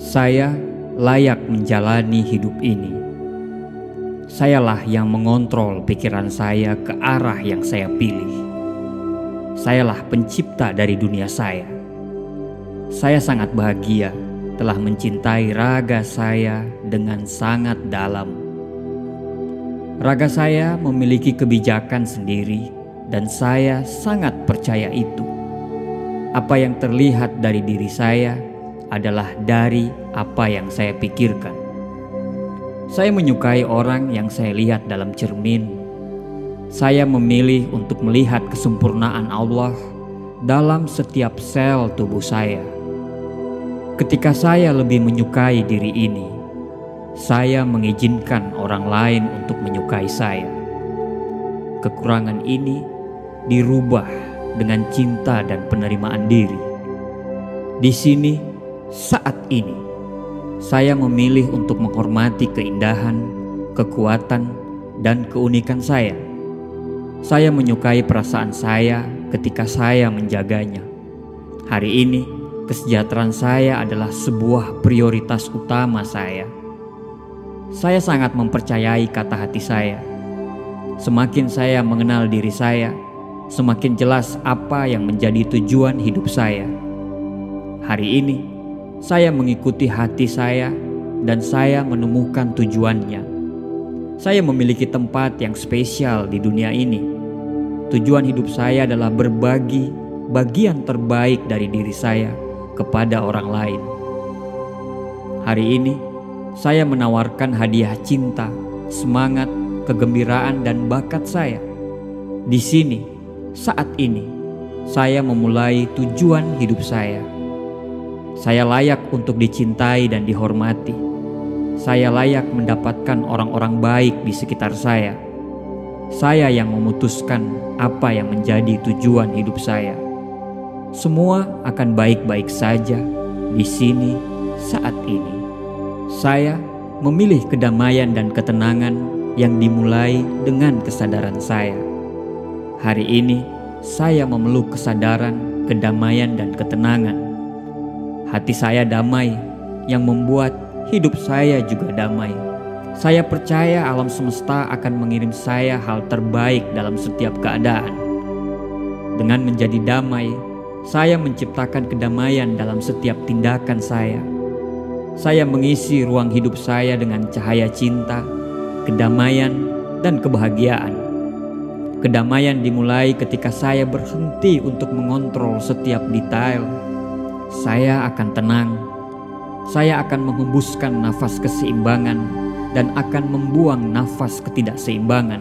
Saya layak menjalani hidup ini. Sayalah yang mengontrol pikiran saya ke arah yang saya pilih. Sayalah pencipta dari dunia saya. Saya sangat bahagia telah mencintai raga saya dengan sangat dalam. Raga saya memiliki kebijakan sendiri dan saya sangat percaya itu. Apa yang terlihat dari diri saya adalah dari apa yang saya pikirkan. Saya menyukai orang yang saya lihat dalam cermin. Saya memilih untuk melihat kesempurnaan Allah dalam setiap sel tubuh saya. Ketika saya lebih menyukai diri ini, saya mengizinkan orang lain untuk menyukai saya. Kekurangan ini dirubah dengan cinta dan penerimaan diri. Di sini, saat ini, saya memilih untuk menghormati keindahan, kekuatan, dan keunikan saya. Saya menyukai perasaan saya ketika saya menjaganya. Hari ini, kesejahteraan saya adalah sebuah prioritas utama saya. Saya sangat mempercayai kata hati saya. Semakin saya mengenal diri saya, semakin jelas apa yang menjadi tujuan hidup saya. Hari ini, saya mengikuti hati saya dan saya menemukan tujuannya. Saya memiliki tempat yang spesial di dunia ini. Tujuan hidup saya adalah berbagi bagian terbaik dari diri saya kepada orang lain. Hari ini, saya menawarkan hadiah cinta, semangat, kegembiraan, dan bakat saya. Di sini, saat ini, saya memulai tujuan hidup saya. Saya layak untuk dicintai dan dihormati. Saya layak mendapatkan orang-orang baik di sekitar saya. Saya yang memutuskan apa yang menjadi tujuan hidup saya. Semua akan baik-baik saja di sini saat ini. Saya memilih kedamaian dan ketenangan yang dimulai dengan kesadaran saya. Hari ini, saya memeluk kesadaran, kedamaian, dan ketenangan. Hati saya damai, yang membuat hidup saya juga damai. Saya percaya alam semesta akan mengirim saya hal terbaik dalam setiap keadaan. Dengan menjadi damai, saya menciptakan kedamaian dalam setiap tindakan saya. Saya mengisi ruang hidup saya dengan cahaya cinta, kedamaian, dan kebahagiaan. Kedamaian dimulai ketika saya berhenti untuk mengontrol setiap detail. Saya akan tenang. Saya akan menghembuskan nafas keseimbangan dan akan membuang nafas ketidakseimbangan,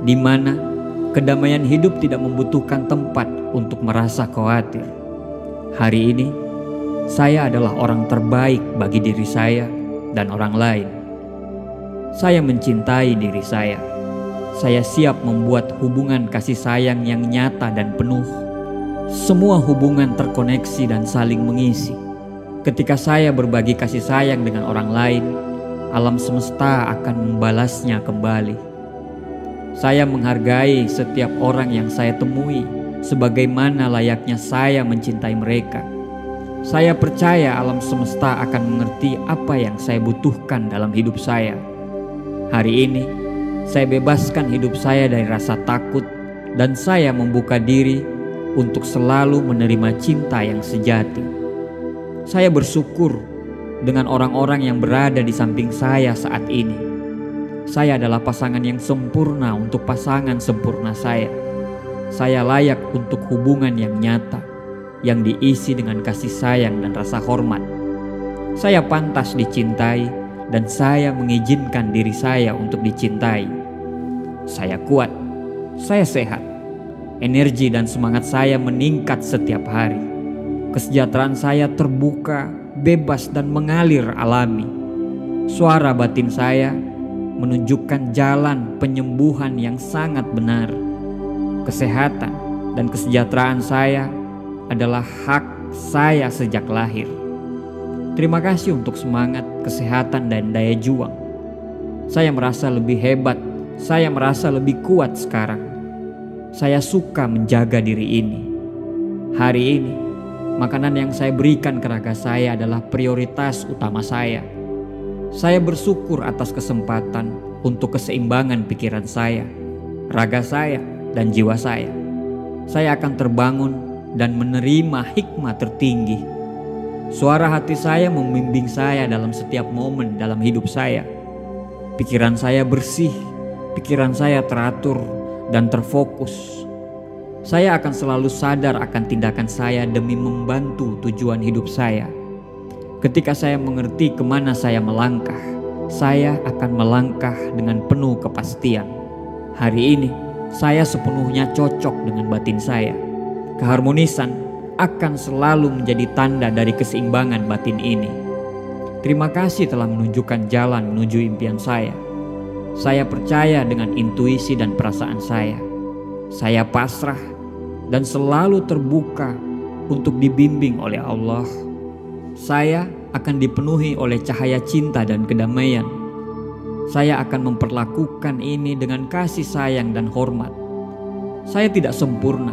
di mana kedamaian hidup tidak membutuhkan tempat untuk merasa khawatir. Hari ini, saya adalah orang terbaik bagi diri saya dan orang lain. Saya mencintai diri saya. Saya siap membuat hubungan kasih sayang yang nyata dan penuh. Semua hubungan terkoneksi dan saling mengisi. Ketika saya berbagi kasih sayang dengan orang lain, alam semesta akan membalasnya kembali. Saya menghargai setiap orang yang saya temui sebagaimana layaknya saya mencintai mereka. Saya percaya alam semesta akan mengerti apa yang saya butuhkan dalam hidup saya. Hari ini, saya bebaskan hidup saya dari rasa takut dan saya membuka diri untuk selalu menerima cinta yang sejati. Saya bersyukur dengan orang-orang yang berada di samping saya saat ini. Saya adalah pasangan yang sempurna untuk pasangan sempurna saya. Saya layak untuk hubungan yang nyata, yang diisi dengan kasih sayang dan rasa hormat. Saya pantas dicintai dan saya mengizinkan diri saya untuk dicintai. Saya kuat, saya sehat. Energi dan semangat saya meningkat setiap hari. Kesejahteraan saya terbuka, bebas, dan mengalir alami. Suara batin saya menunjukkan jalan penyembuhan yang sangat benar. Kesehatan dan kesejahteraan saya adalah hak saya sejak lahir. Terima kasih untuk semangat, kesehatan, dan daya juang. Saya merasa lebih hebat. Saya merasa lebih kuat sekarang. Saya suka menjaga diri ini. Hari ini, Makanan yang saya berikan ke raga saya adalah prioritas utama saya. Saya bersyukur atas kesempatan untuk keseimbangan pikiran saya, raga saya, dan jiwa saya. Saya akan terbangun dan menerima hikmah tertinggi. Suara hati saya membimbing saya dalam setiap momen dalam hidup saya. Pikiran saya bersih, pikiran saya teratur dan terfokus. Saya akan selalu sadar akan tindakan saya demi membantu tujuan hidup saya. Ketika saya mengerti kemana saya melangkah, saya akan melangkah dengan penuh kepastian. Hari ini, saya sepenuhnya cocok dengan batin saya. Keharmonisan akan selalu menjadi tanda dari keseimbangan batin ini. Terima kasih telah menunjukkan jalan menuju impian saya. Saya percaya dengan intuisi dan perasaan saya. Saya pasrah dan selalu terbuka untuk dibimbing oleh Allah. Saya akan dipenuhi oleh cahaya cinta dan kedamaian. Saya akan memperlakukan ini dengan kasih sayang dan hormat. Saya tidak sempurna,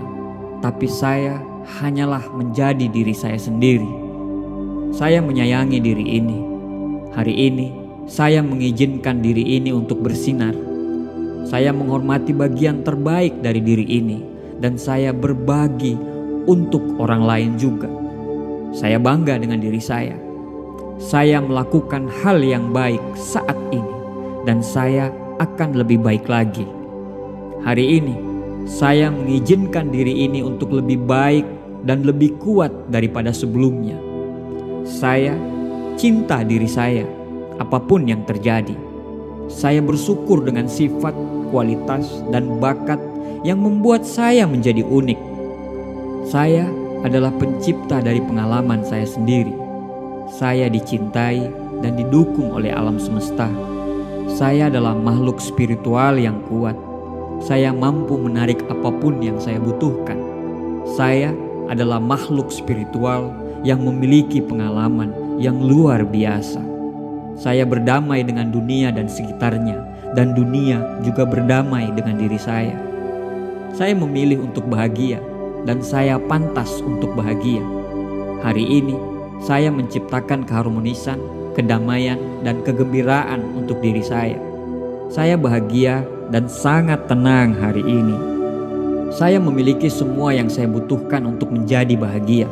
tapi saya hanyalah menjadi diri saya sendiri. Saya menyayangi diri ini. Hari ini, saya mengizinkan diri ini untuk bersinar. Saya menghormati bagian terbaik dari diri ini, dan saya berbagi untuk orang lain juga. Saya bangga dengan diri saya. Saya melakukan hal yang baik saat ini, dan saya akan lebih baik lagi. Hari ini, saya mengizinkan diri ini untuk lebih baik dan lebih kuat daripada sebelumnya. Saya cinta diri saya, apapun yang terjadi. Saya bersyukur dengan sifat, kualitas, dan bakat yang membuat saya menjadi unik. Saya adalah pencipta dari pengalaman saya sendiri. Saya dicintai dan didukung oleh alam semesta. Saya adalah makhluk spiritual yang kuat. Saya mampu menarik apapun yang saya butuhkan. Saya adalah makhluk spiritual yang memiliki pengalaman yang luar biasa. Saya berdamai dengan dunia dan sekitarnya, dan dunia juga berdamai dengan diri saya. Saya memilih untuk bahagia, dan saya pantas untuk bahagia. Hari ini, saya menciptakan keharmonisan, kedamaian, dan kegembiraan untuk diri saya. Saya bahagia dan sangat tenang hari ini. Saya memiliki semua yang saya butuhkan untuk menjadi bahagia.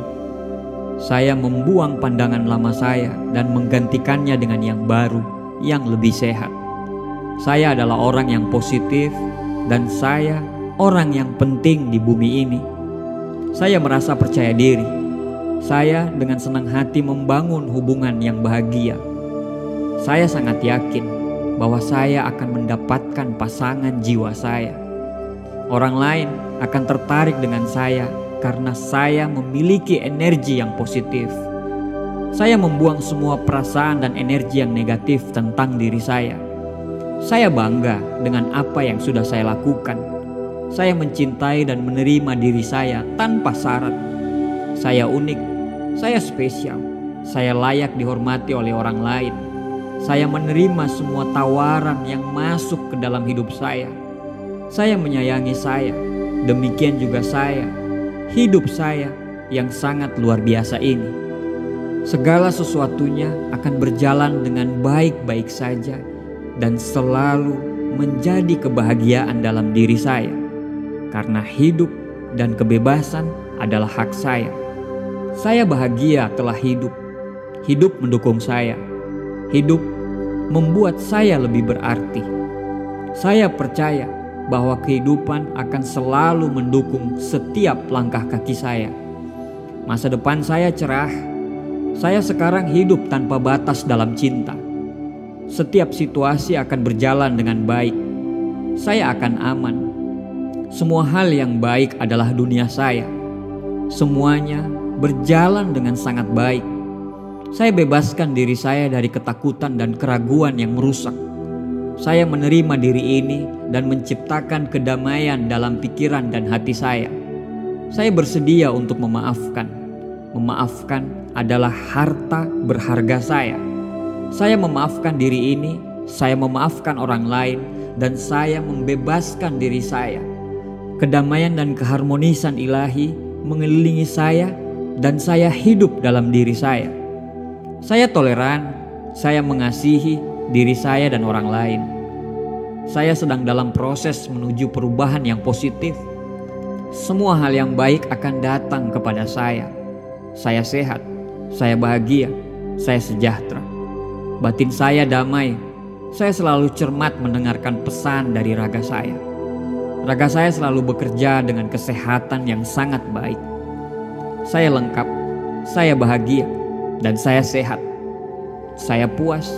Saya membuang pandangan lama saya dan menggantikannya dengan yang baru, yang lebih sehat. Saya adalah orang yang positif, dan saya orang yang penting di bumi ini. Saya merasa percaya diri. Saya dengan senang hati membangun hubungan yang bahagia. Saya sangat yakin bahwa saya akan mendapatkan pasangan jiwa saya. Orang lain akan tertarik dengan saya karena saya memiliki energi yang positif. Saya membuang semua perasaan dan energi yang negatif tentang diri saya. Saya bangga dengan apa yang sudah saya lakukan. Saya mencintai dan menerima diri saya tanpa syarat. Saya unik, saya spesial, saya layak dihormati oleh orang lain. Saya menerima semua tawaran yang masuk ke dalam hidup saya. Saya menyayangi saya, demikian juga saya. Hidup saya yang sangat luar biasa ini. Segala sesuatunya akan berjalan dengan baik-baik saja dan selalu menjadi kebahagiaan dalam diri saya. Karena hidup dan kebebasan adalah hak saya. Saya bahagia telah hidup. Hidup mendukung saya. Hidup membuat saya lebih berarti. Saya percaya bahwa kehidupan akan selalu mendukung setiap langkah kaki saya. Masa depan saya cerah. Saya sekarang hidup tanpa batas dalam cinta. Setiap situasi akan berjalan dengan baik. Saya akan aman. Semua hal yang baik adalah dunia saya. Semuanya berjalan dengan sangat baik. Saya bebaskan diri saya dari ketakutan dan keraguan yang merusak. Saya menerima diri ini dan menciptakan kedamaian dalam pikiran dan hati saya. Saya bersedia untuk memaafkan. Memaafkan adalah harta berharga saya. Saya memaafkan diri ini, saya memaafkan orang lain, dan saya membebaskan diri saya. Kedamaian dan keharmonisan ilahi mengelilingi saya dan saya hidup dalam diri saya. Saya toleran, saya mengasihi diri saya dan orang lain. Saya sedang dalam proses menuju perubahan yang positif. Semua hal yang baik akan datang kepada saya. Saya sehat, saya bahagia, saya sejahtera. Batin saya damai. Saya selalu cermat mendengarkan pesan dari raga saya. Raga saya selalu bekerja dengan kesehatan yang sangat baik. Saya lengkap, saya bahagia, dan saya sehat. Saya puas.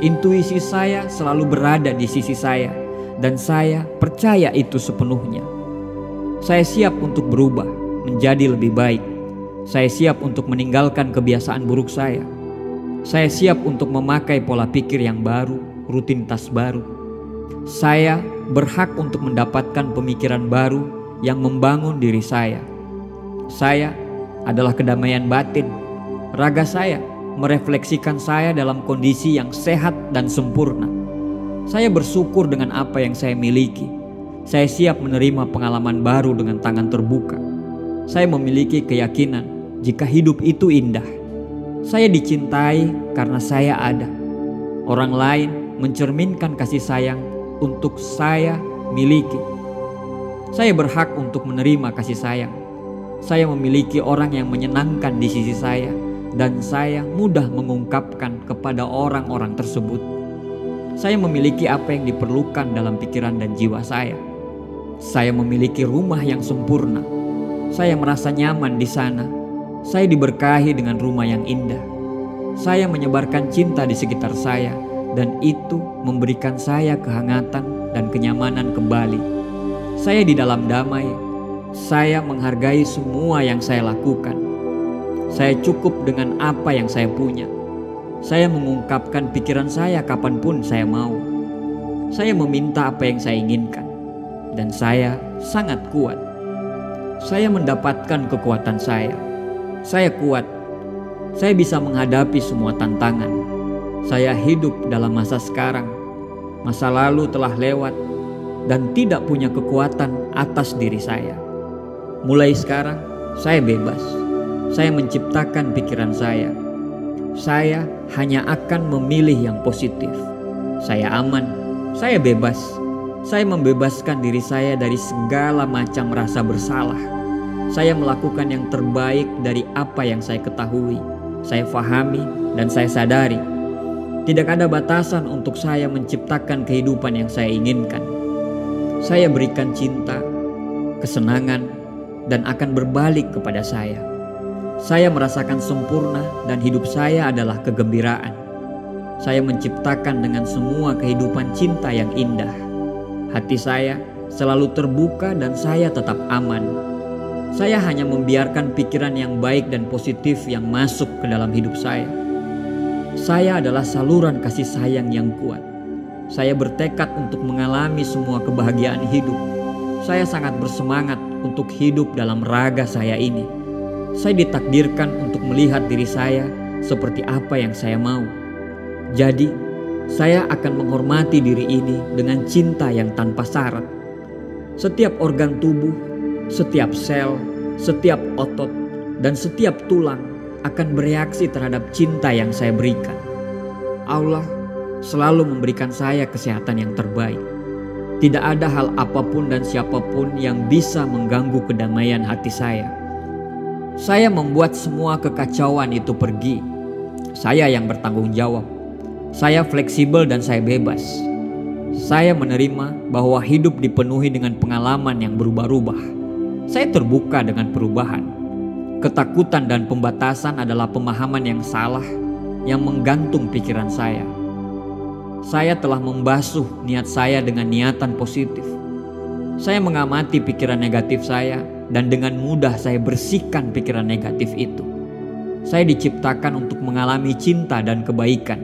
Intuisi saya selalu berada di sisi saya, dan saya percaya itu sepenuhnya. Saya siap untuk berubah menjadi lebih baik. Saya siap untuk meninggalkan kebiasaan buruk saya. Saya siap untuk memakai pola pikir yang baru, rutinitas baru. Saya berhak untuk mendapatkan pemikiran baru yang membangun diri saya. Saya adalah kedamaian batin. Raga saya merefleksikan saya dalam kondisi yang sehat dan sempurna. Saya bersyukur dengan apa yang saya miliki. Saya siap menerima pengalaman baru dengan tangan terbuka. Saya memiliki keyakinan jika hidup itu indah. Saya dicintai karena saya ada. Orang lain mencerminkan kasih sayang untuk saya miliki. Saya berhak untuk menerima kasih sayang. Saya memiliki orang yang menyenangkan di sisi saya, dan saya mudah mengungkapkan kepada orang-orang tersebut. Saya memiliki apa yang diperlukan dalam pikiran dan jiwa saya. Saya memiliki rumah yang sempurna. Saya merasa nyaman di sana. Saya diberkahi dengan rumah yang indah. Saya menyebarkan cinta di sekitar saya, dan itu memberikan saya kehangatan dan kenyamanan kembali. Saya di dalam damai. Saya menghargai semua yang saya lakukan. Saya cukup dengan apa yang saya punya. Saya mengungkapkan pikiran saya kapanpun saya mau. Saya meminta apa yang saya inginkan. Dan saya sangat kuat. Saya mendapatkan kekuatan saya. Saya kuat. Saya bisa menghadapi semua tantangan. Saya hidup dalam masa sekarang. Masa lalu telah lewat dan tidak punya kekuatan atas diri saya. Mulai sekarang, saya bebas. Saya menciptakan pikiran saya. Saya hanya akan memilih yang positif. Saya aman. Saya bebas. Saya membebaskan diri saya dari segala macam rasa bersalah. Saya melakukan yang terbaik dari apa yang saya ketahui, saya fahami, dan saya sadari. Tidak ada batasan untuk saya menciptakan kehidupan yang saya inginkan. Saya berikan cinta, kesenangan, dan akan berbalik kepada saya. Saya merasakan sempurna dan hidup saya adalah kegembiraan. Saya menciptakan dengan semua kehidupan cinta yang indah. Hati saya selalu terbuka dan saya tetap aman. Saya hanya membiarkan pikiran yang baik dan positif yang masuk ke dalam hidup saya. Saya adalah saluran kasih sayang yang kuat. Saya bertekad untuk mengalami semua kebahagiaan hidup. Saya sangat bersemangat untuk hidup dalam raga saya ini. Saya ditakdirkan untuk melihat diri saya seperti apa yang saya mau. Jadi, saya akan menghormati diri ini dengan cinta yang tanpa syarat. Setiap organ tubuh, setiap sel, setiap otot, dan setiap tulang akan bereaksi terhadap cinta yang saya berikan. Allah selalu memberikan saya kesehatan yang terbaik. Tidak ada hal apapun dan siapapun yang bisa mengganggu kedamaian hati saya. Saya membuat semua kekacauan itu pergi. Saya yang bertanggung jawab. Saya fleksibel dan saya bebas. Saya menerima bahwa hidup dipenuhi dengan pengalaman yang berubah-ubah. Saya terbuka dengan perubahan. Ketakutan dan pembatasan adalah pemahaman yang salah yang menggantung pikiran saya. Saya telah membasuh niat saya dengan niatan positif. Saya mengamati pikiran negatif saya dan dengan mudah saya bersihkan pikiran negatif itu. Saya diciptakan untuk mengalami cinta dan kebaikan.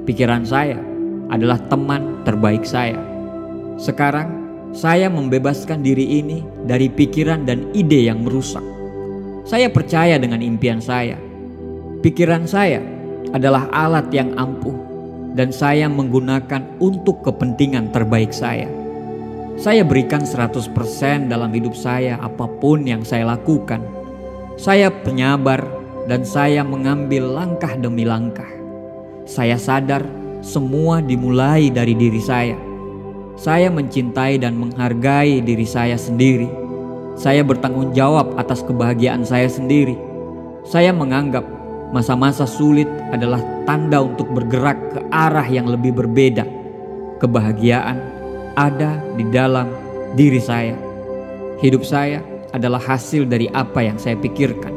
Pikiran saya adalah teman terbaik saya. Sekarang saya membebaskan diri ini dari pikiran dan ide yang merusak. Saya percaya dengan impian saya. Pikiran saya adalah alat yang ampuh dan saya menggunakan untuk kepentingan terbaik saya. Saya berikan 100% dalam hidup saya apapun yang saya lakukan. Saya penyabar dan saya mengambil langkah demi langkah. Saya sadar semua dimulai dari diri saya. Saya mencintai dan menghargai diri saya sendiri. Saya bertanggung jawab atas kebahagiaan saya sendiri. Saya menganggap masa-masa sulit adalah tanda untuk bergerak ke arah yang lebih berbeda. Kebahagiaan ada di dalam diri saya. Hidup saya adalah hasil dari apa yang saya pikirkan.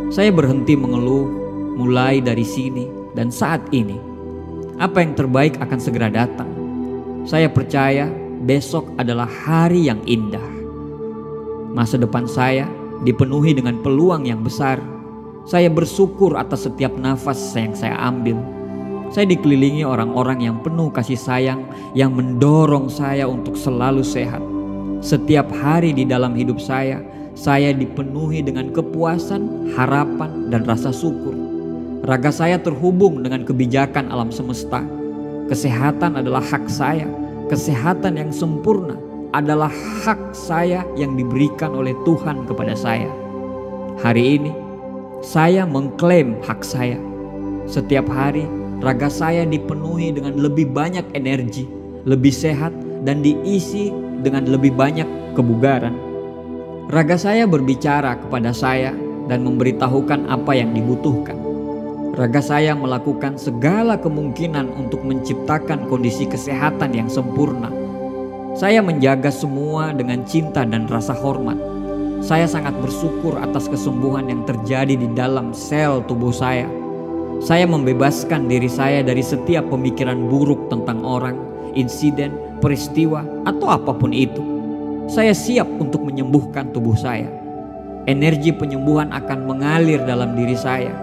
Saya berhenti mengeluh mulai dari sini dan saat ini. Apa yang terbaik akan segera datang. Saya percaya besok adalah hari yang indah. Masa depan saya dipenuhi dengan peluang yang besar. Saya bersyukur atas setiap nafas yang saya ambil. Saya dikelilingi orang-orang yang penuh kasih sayang yang mendorong saya untuk selalu sehat. Setiap hari di dalam hidup saya dipenuhi dengan kepuasan, harapan, dan rasa syukur. Raga saya terhubung dengan kebijakan alam semesta. Kesehatan adalah hak saya. Kesehatan yang sempurna adalah hak saya yang diberikan oleh Tuhan kepada saya. Hari ini saya mengklaim hak saya. Setiap hari raga saya dipenuhi dengan lebih banyak energi, lebih sehat, dan diisi dengan lebih banyak kebugaran. Raga saya berbicara kepada saya dan memberitahukan apa yang dibutuhkan. Raga saya melakukan segala kemungkinan untuk menciptakan kondisi kesehatan yang sempurna. Saya menjaga semua dengan cinta dan rasa hormat. Saya sangat bersyukur atas kesembuhan yang terjadi di dalam sel tubuh saya. Saya membebaskan diri saya dari setiap pemikiran buruk tentang orang, insiden, peristiwa, atau apapun itu. Saya siap untuk menyembuhkan tubuh saya. Energi penyembuhan akan mengalir dalam diri saya.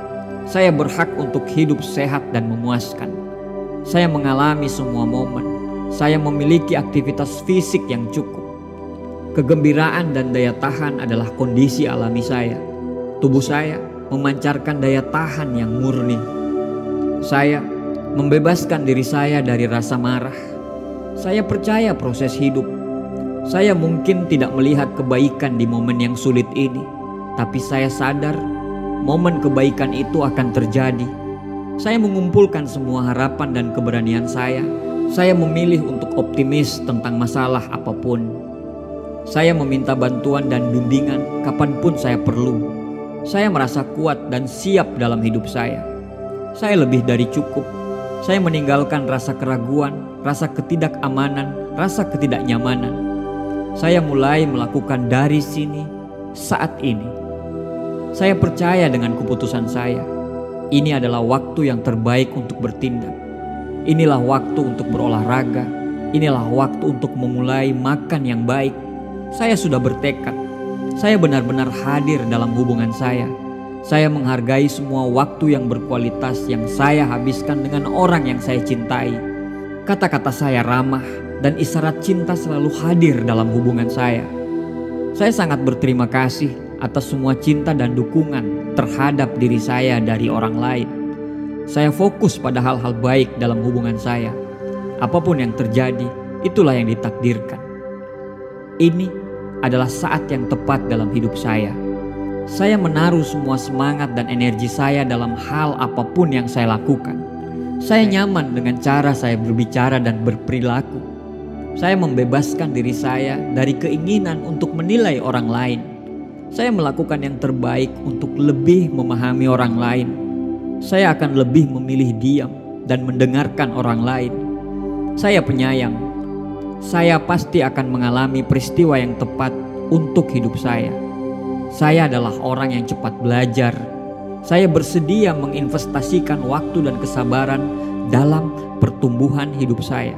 Saya berhak untuk hidup sehat dan memuaskan. Saya mengalami semua momen. Saya memiliki aktivitas fisik yang cukup. Kegembiraan dan daya tahan adalah kondisi alami saya. Tubuh saya memancarkan daya tahan yang murni. Saya membebaskan diri saya dari rasa marah. Saya percaya proses hidup. Saya mungkin tidak melihat kebaikan di momen yang sulit ini, tapi saya sadar momen kebaikan itu akan terjadi. Saya mengumpulkan semua harapan dan keberanian saya. Saya memilih untuk optimis tentang masalah apapun. Saya meminta bantuan dan bimbingan kapanpun saya perlu. Saya merasa kuat dan siap dalam hidup saya. Saya lebih dari cukup. Saya meninggalkan rasa keraguan, rasa ketidakamanan, rasa ketidaknyamanan. Saya mulai melakukan dari sini, saat ini. Saya percaya dengan keputusan saya. Ini adalah waktu yang terbaik untuk bertindak. Inilah waktu untuk berolahraga. Inilah waktu untuk memulai makan yang baik. Saya sudah bertekad. Saya benar-benar hadir dalam hubungan saya. Saya menghargai semua waktu yang berkualitas yang saya habiskan dengan orang yang saya cintai. Kata-kata saya ramah dan isyarat cinta selalu hadir dalam hubungan saya. Saya sangat berterima kasih atas semua cinta dan dukungan terhadap diri saya dari orang lain. Saya fokus pada hal-hal baik dalam hubungan saya. Apapun yang terjadi, itulah yang ditakdirkan. Ini adalah saat yang tepat dalam hidup saya. Saya menaruh semua semangat dan energi saya dalam hal apapun yang saya lakukan. Saya nyaman dengan cara saya berbicara dan berperilaku. Saya membebaskan diri saya dari keinginan untuk menilai orang lain. Saya melakukan yang terbaik untuk lebih memahami orang lain. Saya akan lebih memilih diam dan mendengarkan orang lain. Saya penyayang. Saya pasti akan mengalami peristiwa yang tepat untuk hidup saya. Saya adalah orang yang cepat belajar. Saya bersedia menginvestasikan waktu dan kesabaran dalam pertumbuhan hidup saya.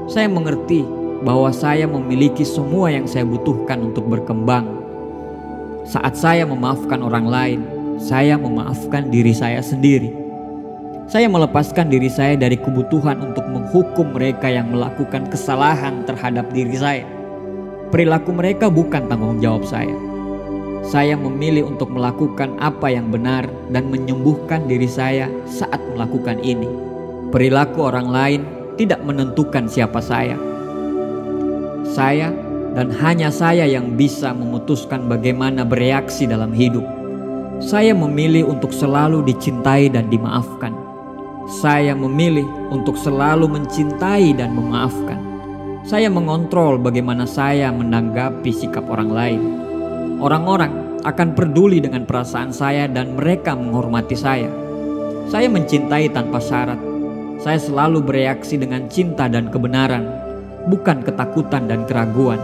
Saya mengerti bahwa saya memiliki semua yang saya butuhkan untuk berkembang. Saat saya memaafkan orang lain, saya memaafkan diri saya sendiri. Saya melepaskan diri saya dari kebutuhan untuk menghukum mereka yang melakukan kesalahan terhadap diri saya. Perilaku mereka bukan tanggung jawab saya. Saya memilih untuk melakukan apa yang benar dan menyembuhkan diri saya saat melakukan ini. Perilaku orang lain tidak menentukan siapa saya. Saya dan hanya saya yang bisa memutuskan bagaimana bereaksi dalam hidup. Saya memilih untuk selalu dicintai dan dimaafkan. Saya memilih untuk selalu mencintai dan memaafkan. Saya mengontrol bagaimana saya menanggapi sikap orang lain. Orang-orang akan peduli dengan perasaan saya dan mereka menghormati saya. Saya mencintai tanpa syarat. Saya selalu bereaksi dengan cinta dan kebenaran, bukan ketakutan dan keraguan.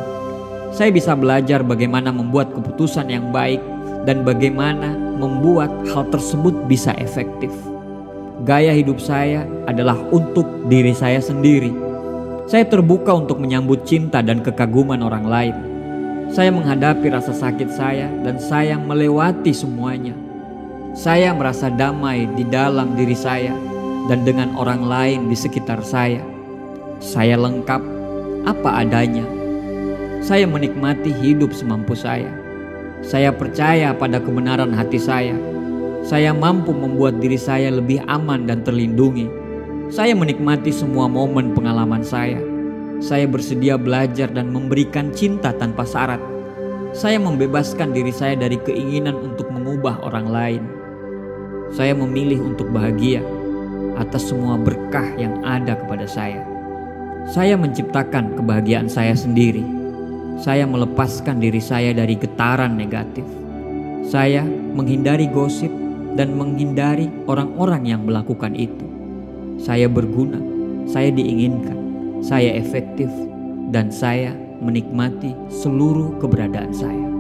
Saya bisa belajar bagaimana membuat keputusan yang baik dan bagaimana membuat hal tersebut bisa efektif. Gaya hidup saya adalah untuk diri saya sendiri. Saya terbuka untuk menyambut cinta dan kekaguman orang lain. Saya menghadapi rasa sakit saya dan saya melewati semuanya. Saya merasa damai di dalam diri saya dan dengan orang lain di sekitar saya. Saya lengkap apa adanya. Saya menikmati hidup semampu saya. Saya percaya pada kebenaran hati saya. Saya mampu membuat diri saya lebih aman dan terlindungi. Saya menikmati semua momen pengalaman saya. Saya bersedia belajar dan memberikan cinta tanpa syarat. Saya membebaskan diri saya dari keinginan untuk mengubah orang lain. Saya memilih untuk bahagia atas semua berkah yang ada kepada saya. Saya menciptakan kebahagiaan saya sendiri. Saya melepaskan diri saya dari getaran negatif. Saya menghindari gosip dan menghindari orang-orang yang melakukan itu. Saya berguna, saya diinginkan, saya efektif, dan saya menikmati seluruh keberadaan saya.